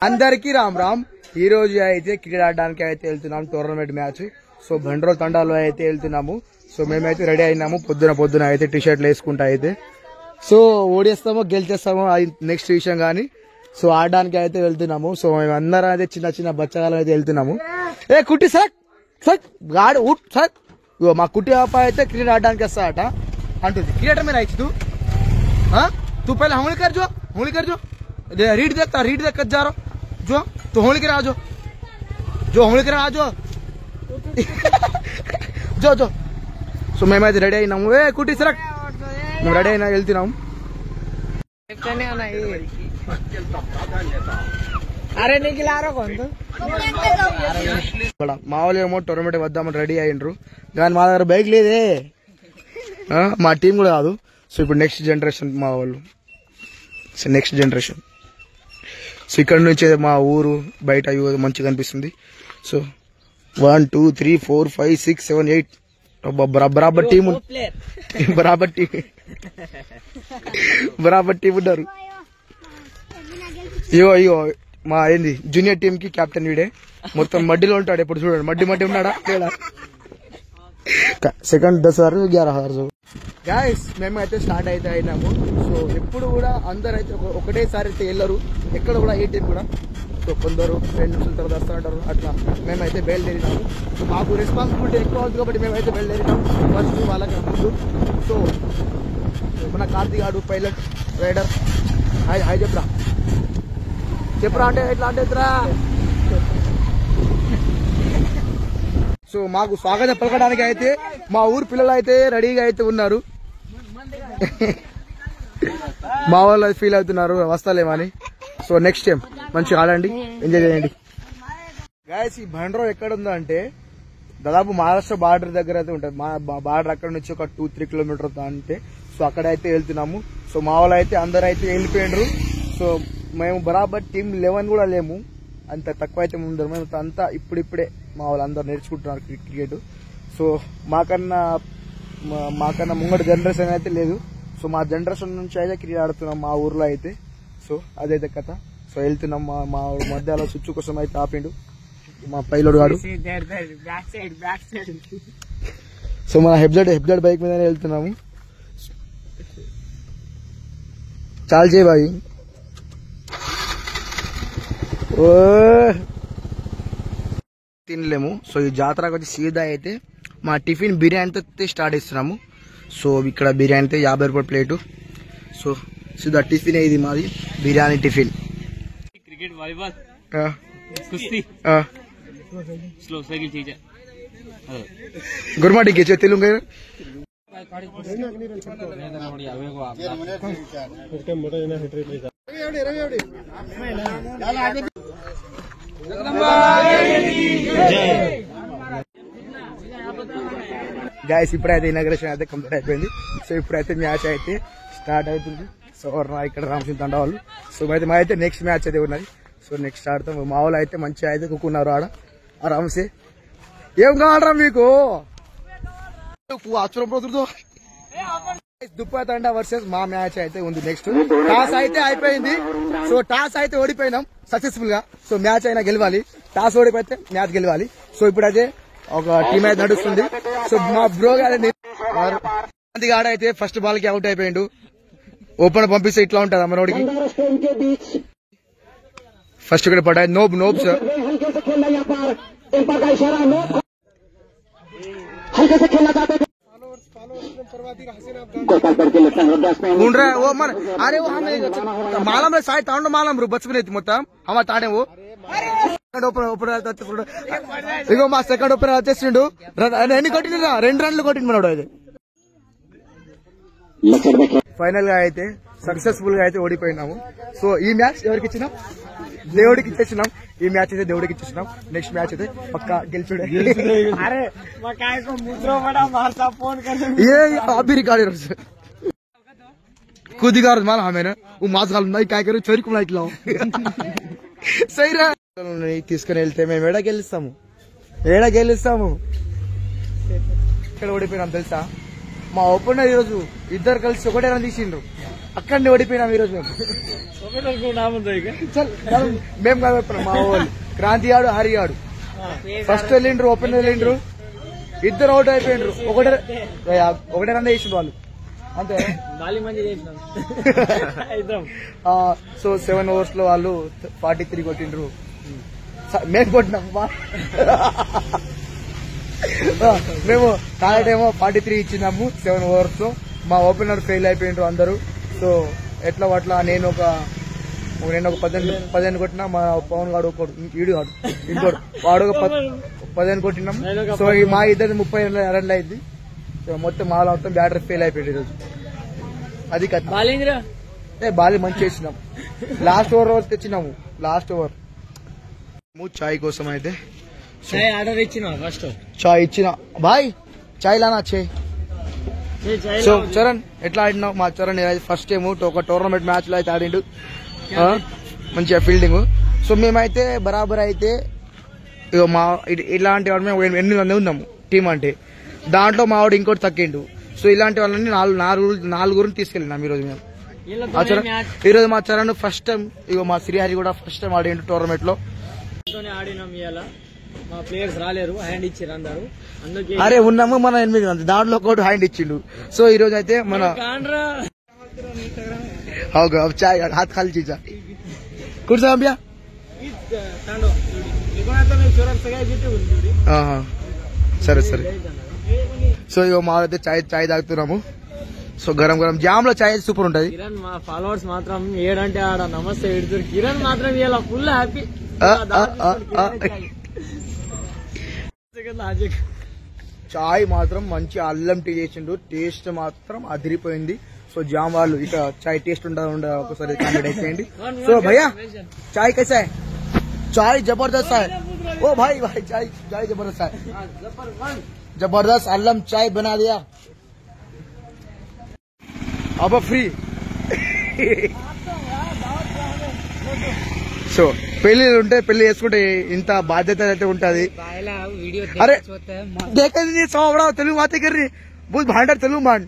అందరికీ రామ్ రామ్. ఈ రోజు అయితే క్రికెట్ ఆడడానికి అయితే వెళ్తున్నాం, టోర్నమెంట్ మ్యాచ్. సో బండ్రో తండాలో అయితే వెళ్తున్నాము. సో మేమైతే రెడీ అయినాము. పొద్దున అయితే టీ షర్ట్లు వేసుకుంటా అయితే. సో ఓడేస్తామో గెలిచేస్తామో అది నెక్స్ట్ విషయం కానీ. సో ఆడడానికి అయితే వెళ్తున్నాము. సో మేము అందరం అయితే చిన్న బచ్చగాలు అయితే వెళ్తున్నాము. ఏ కుట్టి సార్ గాడు ఉట్ సార్, మా కుట్టి పాప అయితే క్రికెట్ ఆడడానికి వస్తాడట అంటుంది. క్రికెటర్ में राइट तू पहले होली कर जो रीड देख जा रहा जो तो होली कर आ जो होली कर आ जो సో మేమైతే రెడీ అయినాము. ఏ కుట్టి సరక్ మేము రెడీ అయినా వెళ్తున్నాము. మా వాళ్ళు ఏమో టోర్నమెంట్ వద్దామని రెడీ అయ్యిండ్రు, కానీ మా దగ్గర బైక్ లేదే, మా టీం కూడా కాదు. సో ఇప్పుడు నెక్స్ట్ జనరేషన్ మా వాళ్ళు. So next generation. సో ఇక్కడ నుంచి మా ఊరు బయట మంచిగా కనిపిస్తుంది. సో 1 2 3 4 5 6 7 8 బరాబర్ టీం ఉన్నారు. అయ్యో మా ఏంది జూనియర్ టీం కి కెప్టెన్ వీడే. మొత్తం మడ్డిలో ఉంటాడు ఎప్పుడు చూడండి. మడ్డి ఉన్నాడా సెకండ్ 10,000 11,000. గాయస్ మేమైతే స్టార్ట్ అయితే అయినాము. సో ఎప్పుడు కూడా అందరు అయితే ఒకటేసారి అయితే వెళ్ళరు, ఎక్కడ కూడా ఏ టీం కూడా. సో కొందరు 2 నిమిషాల తర్వాత వస్తూ ఉంటారు. అట్లా మేమైతే బయలుదేరినాము. సో మాకు రెస్పాన్సిబిలిటీ ఎక్కువ ఉంది కాబట్టి మేమైతే బయలుదేరినాము ఫస్ట్ వాళ్ళకి ముందు. సో మన కార్తీక్ గాడు పైలట్ రైడర్. హాయ్ చెప్పరా అంటే ఎట్లా అంటే సో మాకు స్వాగతం పలకడానికి అయితే మా ఊరు పిల్లలు అయితే రెడీగా అయితే ఉన్నారు. మా వాళ్ళు ఫీల్ అవుతున్నారు వస్తాలేమని. సో నెక్స్ట్ టైం మంచిగా ఆడండి, ఎంజాయ్ చేయండి. గాయస్ ఈ బండ్రో ఎక్కడ ఉందో అంటే దాదాపు మహారాష్ట్ర బార్డర్ దగ్గర అయితే ఉంటుంది. మా బార్డర్ అక్కడ నుంచి ఒక 2-3 కిలోమీటర్ అంటే. సో అక్కడైతే వెళ్తున్నాము. సో మా వాళ్ళు అయితే అందరు అయితే వెళ్ళిపోయినరు. సో మేము బరాబర్ టీం 11 కూడా లేము, అంత తక్కువ అయితే ముందు. మేము అంతా ఇప్పుడిప్పుడే మా వాళ్ళు అందరు నేర్చుకుంటున్నారు క్రికెట్. సో మాకన్నా ముంగడు జనరేషన్ అయితే లేదు. సో మా జనరేషన్ నుంచి అయితే క్రికెట్ ఆడుతున్నాం మా ఊర్లో అయితే. సో అదైతే కథ. సో వెళ్తున్నాం. మా మధ్యలో స్విచ్ కోసం అయితే ఆపిండు మా పైలోడు గాడు. సో మన హెబ్జెడ్ బైక్ మీదనే వెళ్తున్నాము. చాలు చేయి బాయ్. తినలేము. సో ఈ జాతరకు వచ్చి సీదా అయితే మా టిఫిన్ బిర్యానీతో స్టార్ట్ చేస్తున్నాము. సో ఇక్కడ బిర్యానీ అయితే 50 రూపాయల ప్లేటు. సో సీదా టిఫిన్ ఇది మాది, బిర్యానీ టిఫిన్. क्रिकेट वॉलीबॉल कुश्ती स्लो साइकिल चीज गुरमाटी के तेलुगु గాయస్ ఇప్పుడైతే ఇనాగ్రేషన్ అయితే కంప్లీట్ అయిపోయింది. సో ఇప్పుడైతే మ్యాచ్ అయితే స్టార్ట్ అవుతుంది. సో ఇక్కడ రామసింగ్ తండా వాళ్ళు. సో అయితే మా అయితే నెక్స్ట్ మ్యాచ్ అయితే ఉన్నది. సో నెక్స్ట్ ఆడతాం. మా వాళ్ళు అయితే మంచిగా అయితే కుక్కున్నారు ఆడ ఆరామ్సే. ఏం కావాలరా మీకు? దుప్పా తండా వర్సెస్ మా మ్యాచ్ అయితే ఉంది. నెక్స్ట్ టాస్ అయితే అయిపోయింది. సో టాస్ అయితే ఓడిపోయినాం సక్సెస్ఫుల్ గా. సో మ్యాచ్ అయినా గెలవాలి, టాస్ ఓడిపోతే మ్యాచ్ గెలవాలి. సో ఇప్పుడైతే ఒక టీం అయితే నడుస్తుంది. సో మా బ్రో గాడి ఆడైతే ఫస్ట్ బాల్ కి అవుట్ అయిపోయిండు. ఓపెన్ పంపిస్తే ఇట్లా ఉంటుంది మనోడికి. ఫస్ట్ ఇక్కడ పడ్డాయి నోబ్ సార్. अरे वो हमें मालम है साइड तांडो मालम रू बचपन మొత్తం हमारे ताड़े वो ఇగో మా సెకండ్ ఓపెనర్ వచ్చేసిండు. ఎన్ని కొట్టిండ్రా? 2 రన్లు కొట్టిండు మనోడు. అయితే ఫైనల్ గా అయితే సక్సెస్ఫుల్ గా అయితే ఓడిపోయినాము. సో ఈ మ్యాచ్ ఎవరికి ఇచ్చినాం? దేవుడికి ఇచ్చేసినాం. ఈ మ్యాచ్ అయితే దేవుడికి ఇచ్చేసినాం. నెక్స్ట్ మ్యాచ్ అయితే పక్కా గెలిచుడే. अभी रिकॉर्ड खुद ही माला हमें वो मास नहीं क्या करो चोरी को इट्ला सही రా. తీసుకుని వెళ్తే మేము ఏడా గెలుస్తాము. ఇక్కడ ఓడిపోయినాం తెలుసా? మా ఓపెనర్ ఈరోజు ఇద్దరు కలిసి ఒకటే రన్ తీసిండ్రు. అక్కడనే ఓడిపోయినాం ఈరోజు మేము. మేము కాదు మా వాళ్ళు క్రాంతి ఆడు హరి ఆడు ఫస్ట్ వెళ్ళిండ్రు, ఓపెన్ వెళ్ళిండ్రు, ఇద్దరు అవుట్ అయిపోయిండ్రు. ఒకటే రన్ చేసిండ్రు వాళ్ళు అంతే. సో 7 overs లో వాళ్ళు 43 కొట్టిండ్రు, మేము కొట్టినాం. మేము కాలేటేమో 43 ఇచ్చినాము 7 overs లో. మా ఓపెనర్ ఫెయిల్ అయిపోయిండ్రు అందరూ. సో ఎట్లా అట్లా నేను ఒక 15 కొట్టినా, మా పవన్ గాడు ఒకడు ఈడు కాడు ఇంకోడు వాడు ఒక 15 కొట్టినాం. సో మా ఇద్దరు 30 రన్లు అయింది. సో మొత్తం మా మొత్తం బ్యాటర్ ఫెయిల్ అయిపోయింది ఈరోజు. అది కథ. బాలింగ్ మంచి చేసినాం. లాస్ట్ ఓవర్ తెచ్చినాము. లాస్ట్ ఓవర్ చాయ్ కోసం అయితే ఆర్డర్ ఇచ్చిన ఫస్ట్ చాయ్ ఇచ్చిన బాయ్ చాయ్ లానా చే. సో చరణ్ ఎట్లా ఆడినావు? మా చరణ్ ఫస్ట్ టైం ఒక టోర్నమెంట్ మ్యాచ్ లో అయితే ఆడిండు, మంచిగా ఫీల్డింగ్. సో మేమైతే బరాబర్ అయితే మా ఇలాంటి వాడు మేము 8 మంది ఉన్నాము టీం అంటే, దాంట్లో మా వాడు ఇంకోటి తక్కిండు. సో ఇలాంటి వాళ్ళని నాలుగురిని తీసుకెళ్ళినాం ఈరోజు మేము. ఈరోజు మా చరణ్ ఫస్ట్ టైం, ఇగో మా శ్రీహరి కూడా ఫస్ట్ టైం ఆడిండు టోర్నమెంట్ లో. ఆడినాం ఇవాళ, మా ప్లేయర్స్ రాలేరు, హ్యాండ్ ఇచ్చారు అందరు. అరే ఉన్నాము మన 8 మంది, దాంట్లో ఒకటి హ్యాండ్ ఇచ్చిండు. సో ఈ రోజు అయితే మన చాయ్ హాత్ ఖాళీ చీజా కూర్చో భయ్యా. సరే సరే. సో ఇగో మా అయితే చాయ్ తాగుతున్నాము. సో గరం గరం జామ్ లో చాయ్ సూపర్ ఉంటది. కిరణ్ మా ఫాలోవర్స్ మాత్రం ఏడంటే ఆడ నమస్తే ఎడుతురు. కిరణ్ మాత్రం ఇలా ఫుల్ హ్యాపీ. చాయ్ మాత్రం మంచి అల్లం టీ చేసిండు, టేస్ట్ మాత్రం అదిరిపోయింది. సో జామ్ వాళ్ళు ఇక చాయ్ టేస్ట్ ఉండ ఒకసారి కామెంట్ అయిపోయింది. సో భయ్యా చాయ్ कैसा है? चाय जबरदस्त है. ओ भाई चाय जबरदस्त है, जबरदस्त अल्लम चाय बना दिया. अब फ्री. సో పెళ్లిళ్ళు ఉంటే పెళ్లి చేసుకుంటే ఇంత బాధ్యత అయితే ఉంటది. అరే దేఖ తెలుగు మాతే కర్రీ బహుత్ భాండర్ తెలుగు మాండ్